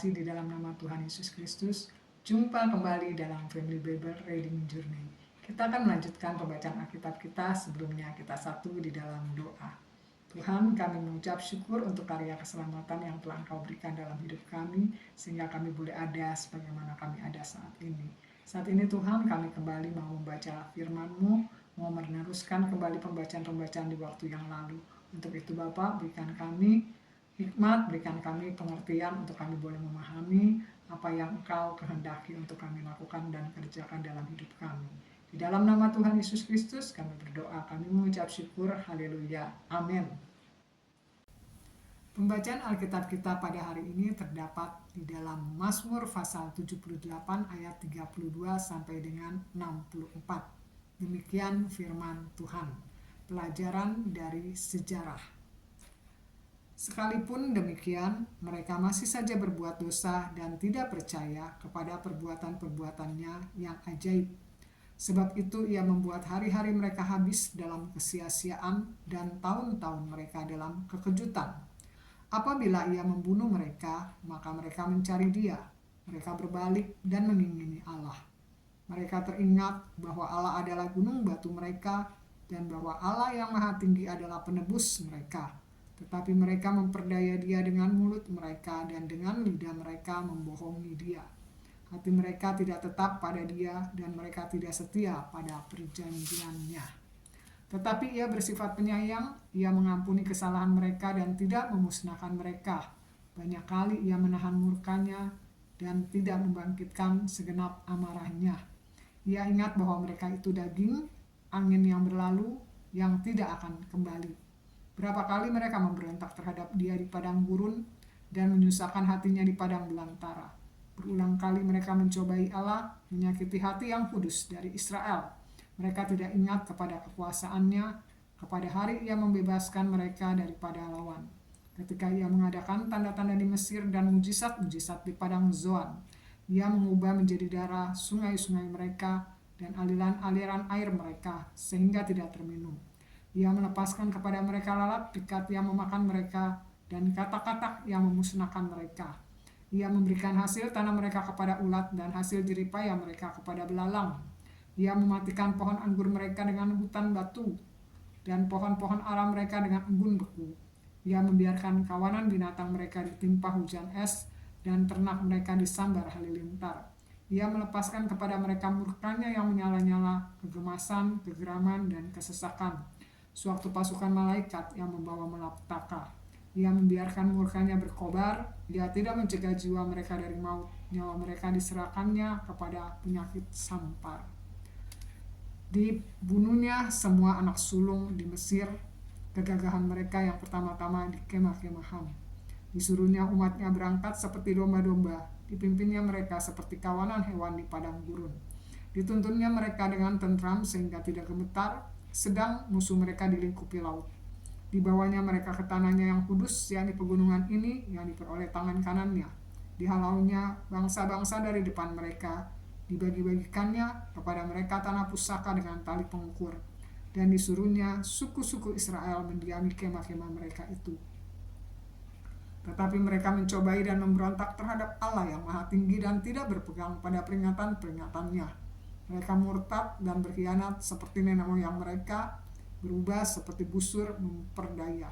kasih di dalam nama Tuhan Yesus Kristus, jumpa kembali dalam Family Bible Reading Journey. Kita akan melanjutkan pembacaan Alkitab kita. Sebelumnya kita satu di dalam doa. Tuhan, kami mengucap syukur untuk karya keselamatan yang telah Engkau berikan dalam hidup kami, sehingga kami boleh ada sebagaimana kami ada saat ini. Saat ini Tuhan, kami kembali mau membaca firman-Mu, mau meneruskan kembali pembacaan-pembacaan di waktu yang lalu. Untuk itu Bapa, berikan kami hikmat, berikan kami pengertian untuk kami boleh memahami apa yang Engkau kehendaki untuk kami lakukan dan kerjakan dalam hidup kami. Di dalam nama Tuhan Yesus Kristus kami berdoa, kami mengucap syukur, haleluya, amin. Pembacaan Alkitab kita pada hari ini terdapat di dalam Mazmur pasal 78 ayat 32 sampai dengan 64. Demikian firman Tuhan. Pelajaran dari sejarah. Sekalipun demikian, mereka masih saja berbuat dosa dan tidak percaya kepada perbuatan-perbuatannya yang ajaib. Sebab itu ia membuat hari-hari mereka habis dalam kesia-siaan dan tahun-tahun mereka dalam kekejutan. Apabila ia membunuh mereka, maka mereka mencari dia. Mereka berbalik dan mengingini Allah. Mereka teringat bahwa Allah adalah gunung batu mereka dan bahwa Allah yang maha tinggi adalah penebus mereka. Tetapi mereka memperdaya dia dengan mulut mereka dan dengan lidah mereka membohongi dia. Hati mereka tidak tetap pada dia dan mereka tidak setia pada perjanjiannya. Tetapi ia bersifat penyayang, ia mengampuni kesalahan mereka dan tidak memusnahkan mereka. Banyak kali ia menahan murkanya dan tidak membangkitkan segenap amarahnya. Ia ingat bahwa mereka itu daging, angin yang berlalu, yang tidak akan kembali. Berapa kali mereka memberontak terhadap dia di padang gurun dan menyusahkan hatinya di padang belantara. Berulang kali mereka mencobai Allah, menyakiti hati yang kudus dari Israel. Mereka tidak ingat kepada kekuasaannya, kepada hari ia membebaskan mereka daripada lawan. Ketika ia mengadakan tanda-tanda di Mesir dan mujizat-mujizat di padang Zoan, ia mengubah menjadi darah sungai-sungai mereka dan aliran-aliran air mereka sehingga tidak terminum. Ia melepaskan kepada mereka lalat pikat yang memakan mereka dan katak-katak yang memusnahkan mereka. Ia memberikan hasil tanah mereka kepada ulat dan hasil jeripaya mereka kepada belalang. Ia mematikan pohon anggur mereka dengan hutan batu dan pohon-pohon ara mereka dengan embun beku. Ia membiarkan kawanan binatang mereka ditimpa hujan es dan ternak mereka disambar halilintar. Ia melepaskan kepada mereka murkanya yang menyala-nyala, kegemasan, kegeraman, dan kesesakan. Sewaktu pasukan malaikat yang membawa malapetaka. Ia membiarkan murkanya berkobar, ia tidak mencegah jiwa mereka dari maut, nyawa mereka diserahkannya kepada penyakit sampar. Dibunuhnya semua anak sulung di Mesir, kegagahan mereka yang pertama-tama di kemah-kemahan. Disuruhnya umatnya berangkat seperti domba-domba, dipimpinnya mereka seperti kawanan hewan di padang gurun. Dituntunnya mereka dengan tentram sehingga tidak gemetar, sedang musuh mereka dilingkupi laut. Dibawanya mereka ke tanahnya yang kudus, yakni pegunungan ini yang diperoleh tangan kanannya. Dihalaunya bangsa-bangsa dari depan mereka, dibagi-bagikannya kepada mereka tanah pusaka dengan tali pengukur, dan disuruhnya suku-suku Israel mendiami kemah-kemah mereka itu. Tetapi mereka mencobai dan memberontak terhadap Allah yang maha tinggi dan tidak berpegang pada peringatan-peringatannya. Mereka murtad dan berkhianat seperti nenek moyang mereka, berubah seperti busur memperdaya.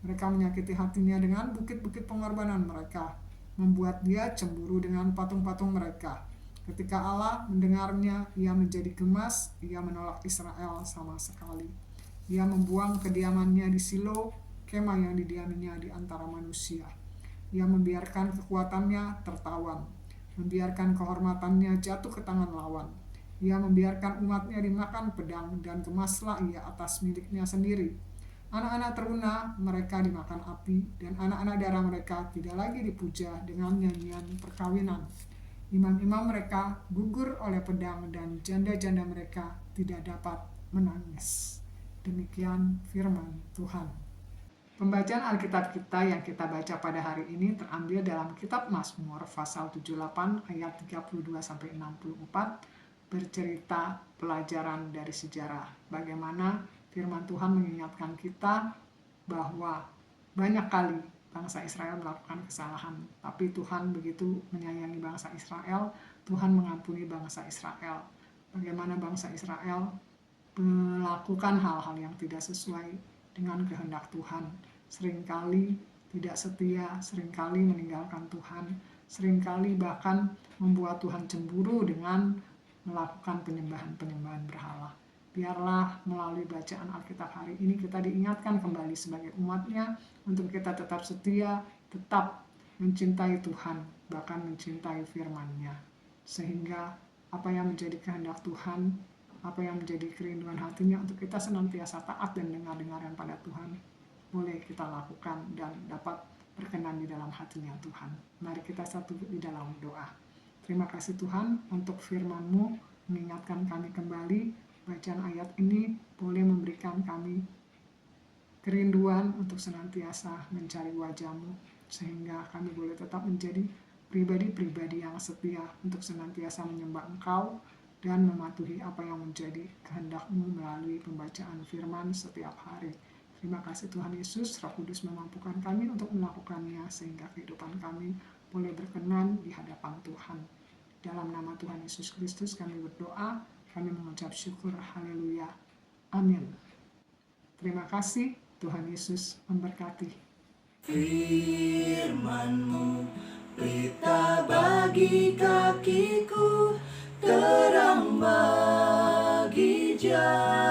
Mereka menyakiti hatinya dengan bukit-bukit pengorbanan mereka, membuat dia cemburu dengan patung-patung mereka. Ketika Allah mendengarnya, ia menjadi gemas, ia menolak Israel sama sekali. Ia membuang kediamannya di Silo, kemah yang didiaminya di antara manusia. Ia membiarkan kekuatannya tertawan, membiarkan kehormatannya jatuh ke tangan lawan. Ia membiarkan umatnya dimakan pedang dan gemaslah ia atas miliknya sendiri. Anak-anak teruna mereka dimakan api dan anak-anak darah mereka tidak lagi dipuja dengan nyanyian perkawinan. Imam-imam mereka gugur oleh pedang dan janda-janda mereka tidak dapat menangis. Demikian firman Tuhan. Pembacaan Alkitab kita yang kita baca pada hari ini terambil dalam kitab Mazmur pasal 78 ayat 32 sampai 64. Bercerita pelajaran dari sejarah, bagaimana firman Tuhan mengingatkan kita bahwa banyak kali bangsa Israel melakukan kesalahan. Tapi Tuhan begitu menyayangi bangsa Israel, Tuhan mengampuni bangsa Israel. Bagaimana bangsa Israel melakukan hal-hal yang tidak sesuai dengan kehendak Tuhan. Seringkali tidak setia, seringkali meninggalkan Tuhan, seringkali bahkan membuat Tuhan cemburu dengan melakukan penyembahan-penyembahan berhala. Biarlah melalui bacaan Alkitab hari ini kita diingatkan kembali sebagai umatnya untuk kita tetap setia, tetap mencintai Tuhan, bahkan mencintai firman-Nya. Sehingga apa yang menjadi kehendak Tuhan, apa yang menjadi kerinduan hatinya untuk kita senantiasa taat dan dengar-dengaran pada Tuhan, boleh kita lakukan dan dapat berkenan di dalam hatinya Tuhan. Mari kita satu di dalam doa. Terima kasih Tuhan untuk firman-Mu mengingatkan kami kembali. Bacaan ayat ini boleh memberikan kami kerinduan untuk senantiasa mencari wajah-Mu, sehingga kami boleh tetap menjadi pribadi-pribadi yang setia untuk senantiasa menyembah Engkau dan mematuhi apa yang menjadi kehendak-Mu melalui pembacaan firman setiap hari. Terima kasih Tuhan Yesus, Roh Kudus memampukan kami untuk melakukannya sehingga kehidupan kami boleh berkenan di hadapan Tuhan. Dalam nama Tuhan Yesus Kristus kami berdoa, kami mengucap syukur, haleluya, amin. Terima kasih, Tuhan Yesus memberkati. Firman-Mu pelita bagi kakiku, terang bagi jalan.